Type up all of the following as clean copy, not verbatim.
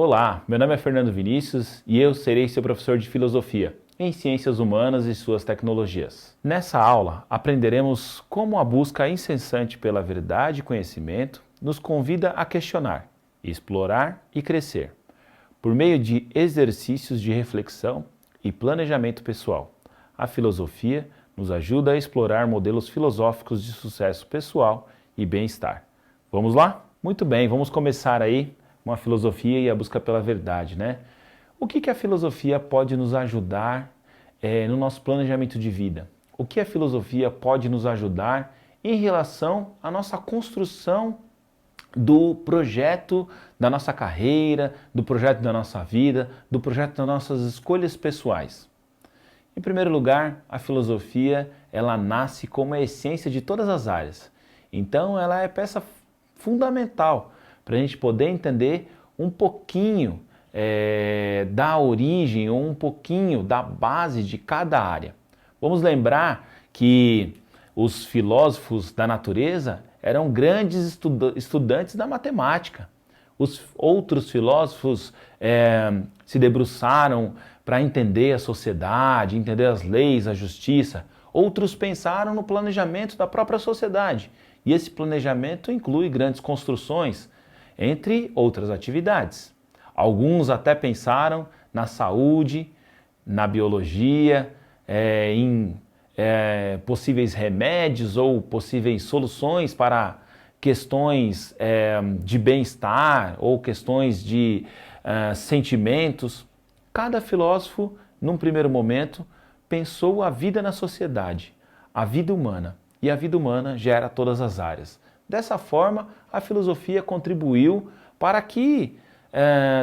Olá, meu nome é Fernando Vinícius e eu serei seu professor de Filosofia em Ciências Humanas e suas tecnologias. Nessa aula, aprenderemos como a busca incessante pela verdade e conhecimento nos convida a questionar, explorar e crescer, por meio de exercícios de reflexão e planejamento pessoal. A filosofia nos ajuda a explorar modelos filosóficos de sucesso pessoal e bem-estar. Vamos lá? Muito bem, vamos começar aí uma filosofia e a busca pela verdade, né? O que a filosofia pode nos ajudar no nosso planejamento de vida? O que a filosofia pode nos ajudar em relação à nossa construção do projeto da nossa carreira, do projeto da nossa vida, do projeto das nossas escolhas pessoais? Em primeiro lugar, a filosofia, ela nasce como a essência de todas as áreas. Então, ela é peça fundamental para a gente poder entender um pouquinho da origem ou um pouquinho da base de cada área. Vamos lembrar que os filósofos da natureza eram grandes estudantes da matemática. Os outros filósofos se debruçaram para entender a sociedade, entender as leis, a justiça. Outros pensaram no planejamento da própria sociedade. E esse planejamento inclui grandes construções, entre outras atividades. Alguns até pensaram na saúde, na biologia, em possíveis remédios ou possíveis soluções para questões de bem-estar ou questões de sentimentos. Cada filósofo, num primeiro momento, pensou a vida na sociedade, a vida humana. E a vida humana gera todas as áreas. Dessa forma, a filosofia contribuiu para que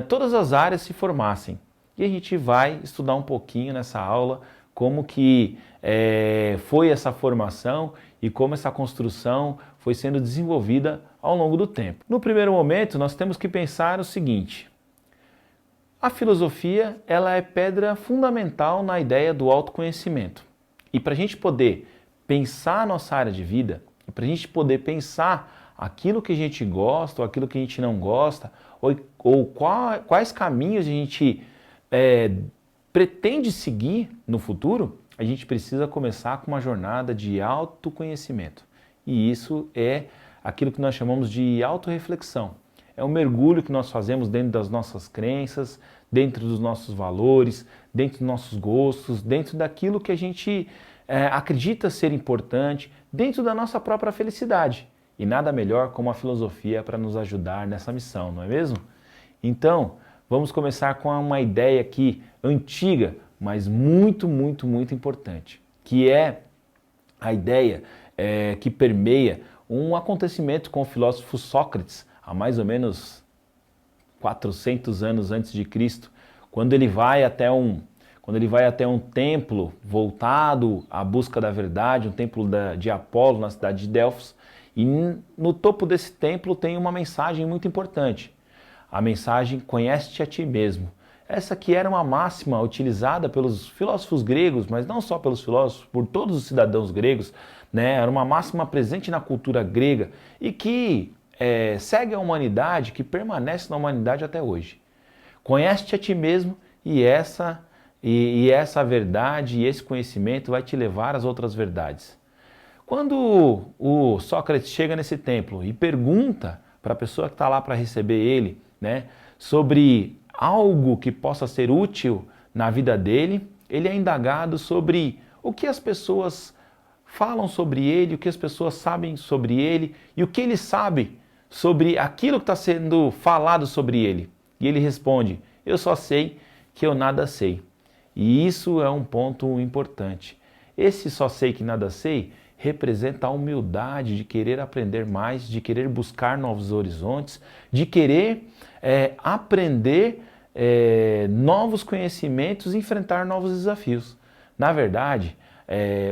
todas as áreas se formassem. E a gente vai estudar um pouquinho nessa aula como que foi essa formação e como essa construção foi sendo desenvolvida ao longo do tempo. No primeiro momento, nós temos que pensar o seguinte: a filosofia, ela é pedra fundamental na ideia do autoconhecimento. E para a gente poder pensar a nossa área de vida, para a gente poder pensar aquilo que a gente gosta ou aquilo que a gente não gosta, ou quais caminhos a gente pretende seguir no futuro, a gente precisa começar com uma jornada de autoconhecimento. E isso é aquilo que nós chamamos de autorreflexão. É um mergulho que nós fazemos dentro das nossas crenças, dentro dos nossos valores, dentro dos nossos gostos, dentro daquilo que a gente acredita ser importante, dentro da nossa própria felicidade. E nada melhor como a filosofia para nos ajudar nessa missão, não é mesmo? Então, vamos começar com uma ideia aqui antiga, mas muito importante, que é a ideia que permeia um acontecimento com o filósofo Sócrates, há mais ou menos 400 anos antes de Cristo, quando ele vai até um templo voltado à busca da verdade, um templo de Apolo na cidade de Delfos, e no topo desse templo tem uma mensagem muito importante. A mensagem "Conhece-te a ti mesmo". Essa que era uma máxima utilizada pelos filósofos gregos, mas não só pelos filósofos, por todos os cidadãos gregos, né? Era uma máxima presente na cultura grega e que segue a humanidade, que permanece na humanidade até hoje. Conhece-te a ti mesmo e essa verdade e esse conhecimento vai te levar às outras verdades. Quando o Sócrates chega nesse templo e pergunta para a pessoa que está lá para receber ele, né, sobre algo que possa ser útil na vida dele, ele é indagado sobre o que as pessoas falam sobre ele, o que as pessoas sabem sobre ele e o que ele sabe sobre aquilo que está sendo falado sobre ele. E ele responde: eu só sei que eu nada sei. E isso é um ponto importante. Esse só sei que nada sei representa a humildade de querer aprender mais, de querer buscar novos horizontes, de querer aprender novos conhecimentos e enfrentar novos desafios. Na verdade,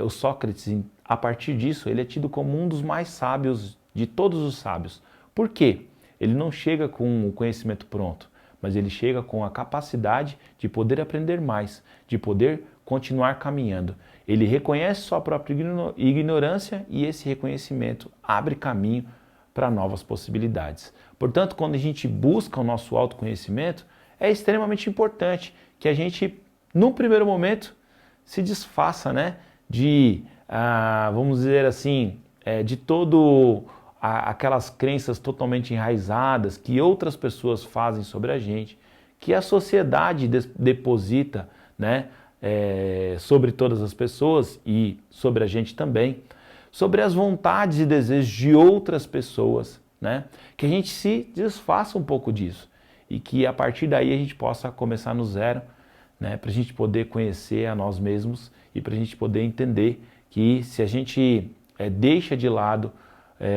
o Sócrates, a partir disso, ele é tido como um dos mais sábios de todos os sábios. Por quê? Ele não chega com o conhecimento pronto, mas ele chega com a capacidade de poder aprender mais, de poder continuar caminhando. Ele reconhece sua própria ignorância e esse reconhecimento abre caminho para novas possibilidades. Portanto, quando a gente busca o nosso autoconhecimento, é extremamente importante que a gente, num primeiro momento, se desfaça, né, de, vamos dizer assim, de todo aquelas crenças totalmente enraizadas que outras pessoas fazem sobre a gente, que a sociedade deposita, né, sobre todas as pessoas e sobre a gente também, sobre as vontades e desejos de outras pessoas, né, que a gente se desfaça um pouco disso e que a partir daí a gente possa começar no zero, né, para a gente poder conhecer a nós mesmos e para a gente poder entender que se a gente deixa de lado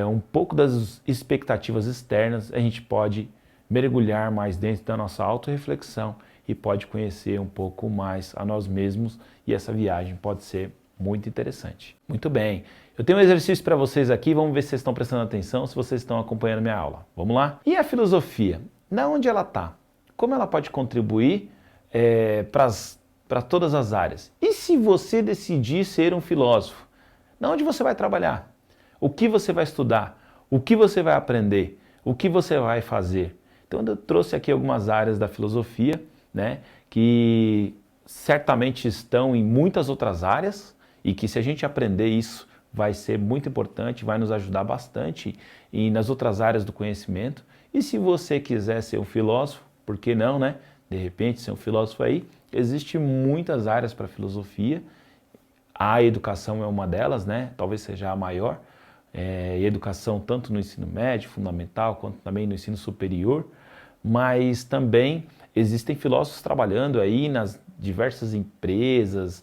um pouco das expectativas externas, a gente pode mergulhar mais dentro da nossa autorreflexão e pode conhecer um pouco mais a nós mesmos e essa viagem pode ser muito interessante. Muito bem, eu tenho um exercício para vocês aqui, vamos ver se vocês estão prestando atenção, se vocês estão acompanhando minha aula. Vamos lá? E a filosofia? Na onde ela está? Como ela pode contribuir para todas as áreas? E se você decidir ser um filósofo? Na onde você vai trabalhar? O que você vai estudar? O que você vai aprender? O que você vai fazer? Então eu trouxe aqui algumas áreas da filosofia, né, que certamente estão em muitas outras áreas e que se a gente aprender isso vai ser muito importante, vai nos ajudar bastante e nas outras áreas do conhecimento. E se você quiser ser um filósofo, por que não, né? De repente ser um filósofo aí, existem muitas áreas para filosofia. A educação é uma delas, né? Talvez seja a maior. E educação tanto no ensino médio, fundamental, quanto também no ensino superior. Mas também existem filósofos trabalhando aí nas diversas empresas,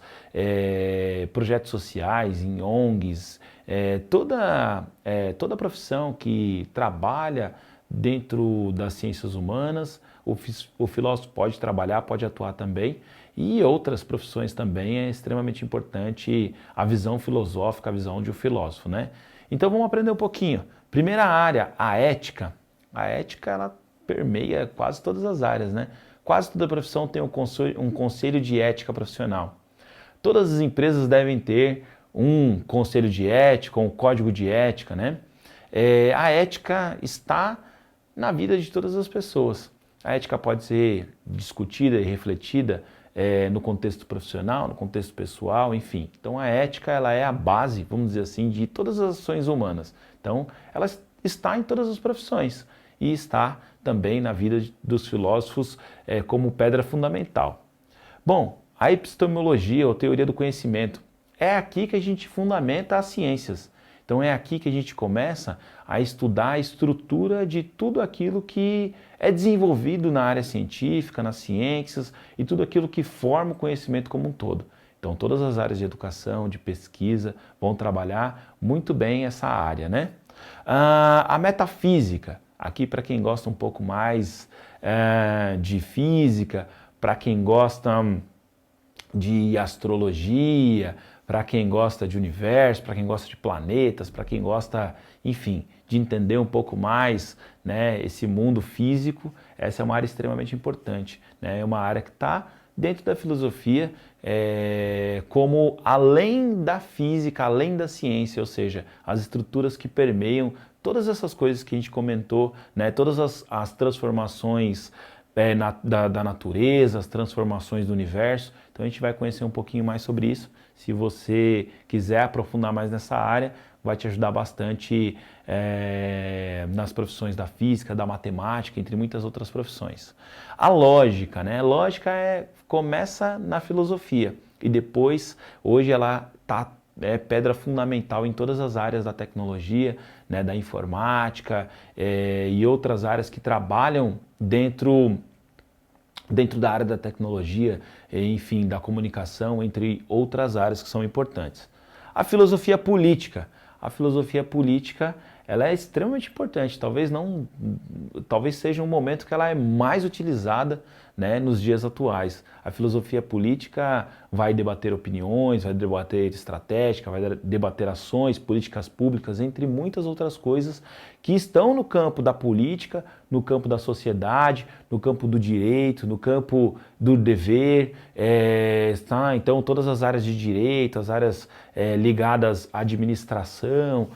projetos sociais, em ONGs, toda profissão que trabalha dentro das ciências humanas, o filósofo pode trabalhar, pode atuar também, e outras profissões também é extremamente importante a visão filosófica, a visão de um filósofo, né? Então vamos aprender um pouquinho. Primeira área, a ética. A ética, ela permeia quase todas as áreas, né? Quase toda profissão tem um conselho de ética profissional. Todas as empresas devem ter um conselho de ética, um código de ética, né? A ética está na vida de todas as pessoas. A ética pode ser discutida e refletida no contexto profissional, no contexto pessoal, enfim. Então a ética ela é a base, vamos dizer assim, de todas as ações humanas. Então ela está em todas as profissões e está também na vida dos filósofos como pedra fundamental. Bom, a epistemologia ou teoria do conhecimento é aqui que a gente fundamenta as ciências. Então é aqui que a gente começa a estudar a estrutura de tudo aquilo que é desenvolvido na área científica, nas ciências e tudo aquilo que forma o conhecimento como um todo. Então todas as áreas de educação, de pesquisa vão trabalhar muito bem essa área, né? A metafísica, aqui para quem gosta um pouco mais de física, para quem gosta de astrologia, para quem gosta de universo, para quem gosta de planetas, para quem gosta, enfim, de entender um pouco mais, né, esse mundo físico, essa é uma área extremamente importante, né? É uma área que está dentro da filosofia como além da física, além da ciência, ou seja, as estruturas que permeiam todas essas coisas que a gente comentou, né, todas as transformações da natureza, as transformações do universo. Então a gente vai conhecer um pouquinho mais sobre isso. Se você quiser aprofundar mais nessa área, vai te ajudar bastante nas profissões da física, da matemática, entre muitas outras profissões. A lógica, né? Lógica começa na filosofia e depois, hoje ela é pedra fundamental em todas as áreas da tecnologia, né, da informática e outras áreas que trabalham dentro da área da tecnologia, enfim, da comunicação, entre outras áreas que são importantes. A filosofia política. A filosofia política, ela é extremamente importante, talvez seja um momento que ela é mais utilizada, né, nos dias atuais. A filosofia política vai debater opiniões, vai debater estratégia, vai debater ações, políticas públicas, entre muitas outras coisas que estão no campo da política, no campo da sociedade, no campo do direito, no campo do dever, então todas as áreas de direito, as áreas ligadas à administração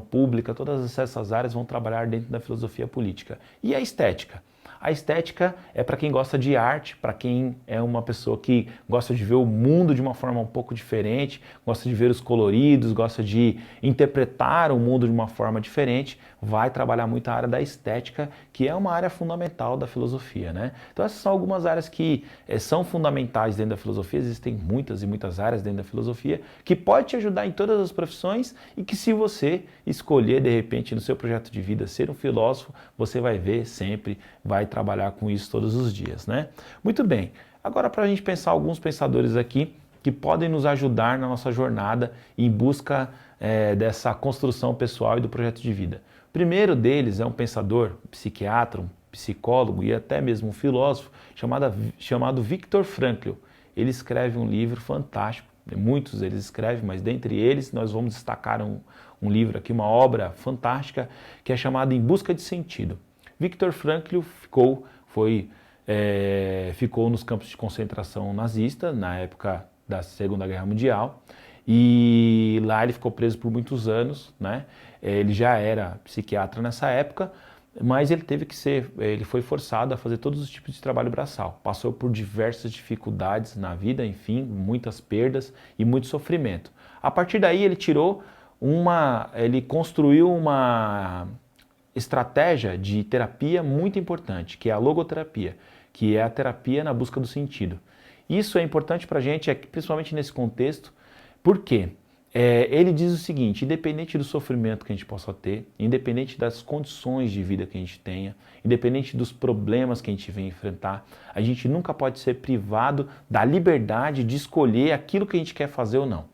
pública, todas essas áreas vão trabalhar dentro da filosofia política. E a estética? A estética é para quem gosta de arte, para quem é uma pessoa que gosta de ver o mundo de uma forma um pouco diferente, gosta de ver os coloridos, gosta de interpretar o mundo de uma forma diferente, vai trabalhar muito a área da estética, que é uma área fundamental da filosofia, né? Então essas são algumas áreas que são fundamentais dentro da filosofia, existem muitas e muitas áreas dentro da filosofia, que pode te ajudar em todas as profissões e que se você escolher de repente no seu projeto de vida ser um filósofo, você vai ver sempre, vai trabalhar com isso todos os dias, né? Muito bem, agora para a gente pensar alguns pensadores aqui que podem nos ajudar na nossa jornada em busca dessa construção pessoal e do projeto de vida. O primeiro deles é um pensador, um psiquiatra, um psicólogo e até mesmo um filósofo chamado Viktor Frankl. Ele escreve um livro fantástico, muitos eles escrevem, mas dentre eles nós vamos destacar um livro aqui, uma obra fantástica que é chamada Em Busca de Sentido. Viktor Frankl ficou nos campos de concentração nazista na época da Segunda Guerra Mundial e lá ele ficou preso por muitos anos, né? Ele já era psiquiatra nessa época, mas ele foi forçado a fazer todos os tipos de trabalho braçal. Passou por diversas dificuldades na vida, enfim, muitas perdas e muito sofrimento. A partir daí ele construiu uma estratégia de terapia muito importante, que é a logoterapia, que é a terapia na busca do sentido. Isso é importante para a gente, principalmente nesse contexto, porque ele diz o seguinte: independente do sofrimento que a gente possa ter, independente das condições de vida que a gente tenha, independente dos problemas que a gente vem enfrentar, a gente nunca pode ser privado da liberdade de escolher aquilo que a gente quer fazer ou não.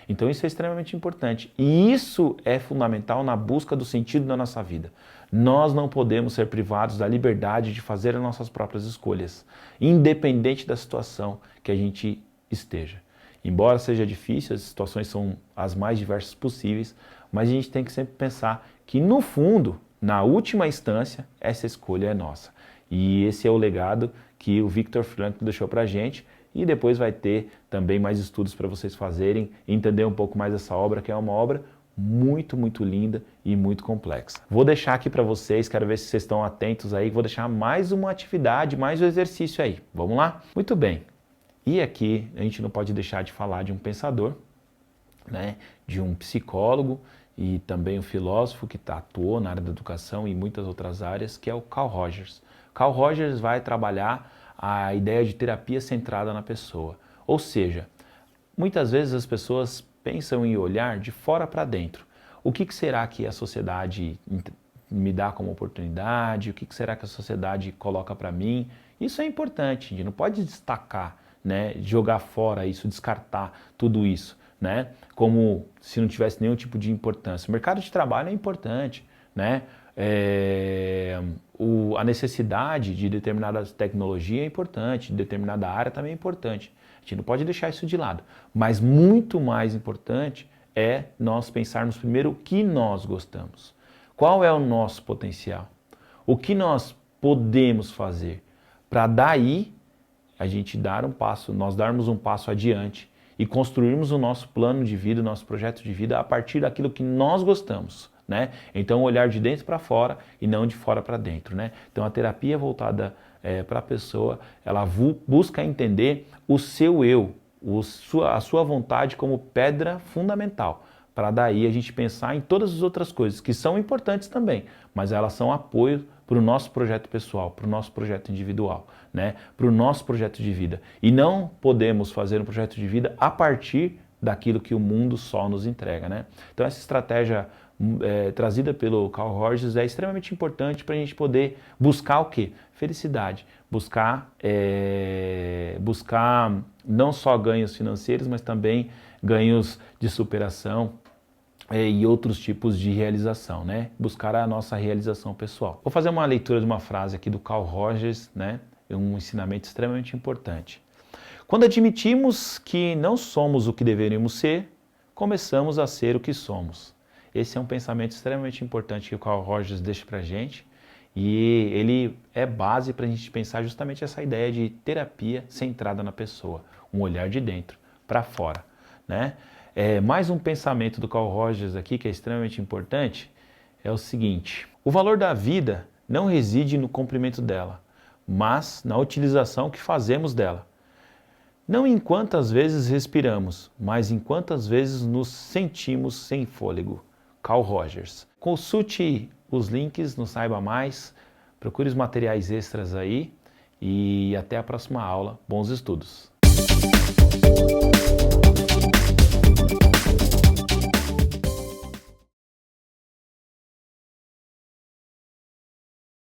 Então isso é extremamente importante e isso é fundamental na busca do sentido da nossa vida. Nós não podemos ser privados da liberdade de fazer as nossas próprias escolhas, independente da situação que a gente esteja. Embora seja difícil, as situações são as mais diversas possíveis, mas a gente tem que sempre pensar que no fundo, na última instância, essa escolha é nossa. E esse é o legado que o Viktor Frankl deixou para a gente. E depois vai ter também mais estudos para vocês fazerem, entender um pouco mais essa obra, que é uma obra muito, muito linda e muito complexa. Vou deixar aqui para vocês, quero ver se vocês estão atentos aí, vou deixar mais uma atividade, mais um exercício aí. Vamos lá? Muito bem. E aqui a gente não pode deixar de falar de um pensador, né, de um psicólogo e também um filósofo que atuou na área da educação e muitas outras áreas, que é o Carl Rogers. Carl Rogers vai trabalhar a ideia de terapia centrada na pessoa. Ou seja, muitas vezes as pessoas pensam em olhar de fora para dentro. O que será que a sociedade me dá como oportunidade? O que será que a sociedade coloca para mim? Isso é importante, a gente não pode destacar, né, jogar fora isso, descartar tudo isso, né, como se não tivesse nenhum tipo de importância. O mercado de trabalho é importante, né? A necessidade de determinada tecnologia é importante, de determinada área também é importante. A gente não pode deixar isso de lado. Mas muito mais importante é nós pensarmos primeiro o que nós gostamos. Qual é o nosso potencial? O que nós podemos fazer para daí a gente nós darmos um passo adiante e construirmos o nosso plano de vida, o nosso projeto de vida a partir daquilo que nós gostamos. Né? Então olhar de dentro para fora e não de fora para dentro, né? Então a terapia voltada para a pessoa, ela busca entender o seu eu, a sua vontade como pedra fundamental, para daí a gente pensar em todas as outras coisas que são importantes também, mas elas são apoio para o nosso projeto pessoal, para o nosso projeto individual, né? Para o nosso projeto de vida. E não podemos fazer um projeto de vida a partir daquilo que o mundo só nos entrega, né? Então essa estratégia trazida pelo Carl Rogers é extremamente importante para a gente poder buscar o quê? Felicidade, buscar não só ganhos financeiros, mas também ganhos de superação e outros tipos de realização, né? Buscar a nossa realização pessoal. Vou fazer uma leitura de uma frase aqui do Carl Rogers, né? Um ensinamento extremamente importante. Quando admitimos que não somos o que deveríamos ser, começamos a ser o que somos. Esse é um pensamento extremamente importante que o Carl Rogers deixa para a gente e ele é base para a gente pensar justamente essa ideia de terapia centrada na pessoa, um olhar de dentro para fora, né? Mais um pensamento do Carl Rogers aqui que é extremamente importante é o seguinte: o valor da vida não reside no comprimento dela, mas na utilização que fazemos dela. Não em quantas vezes respiramos, mas em quantas vezes nos sentimos sem fôlego. Carl Rogers. Consulte os links no Saiba Mais, procure os materiais extras aí e até a próxima aula. Bons estudos!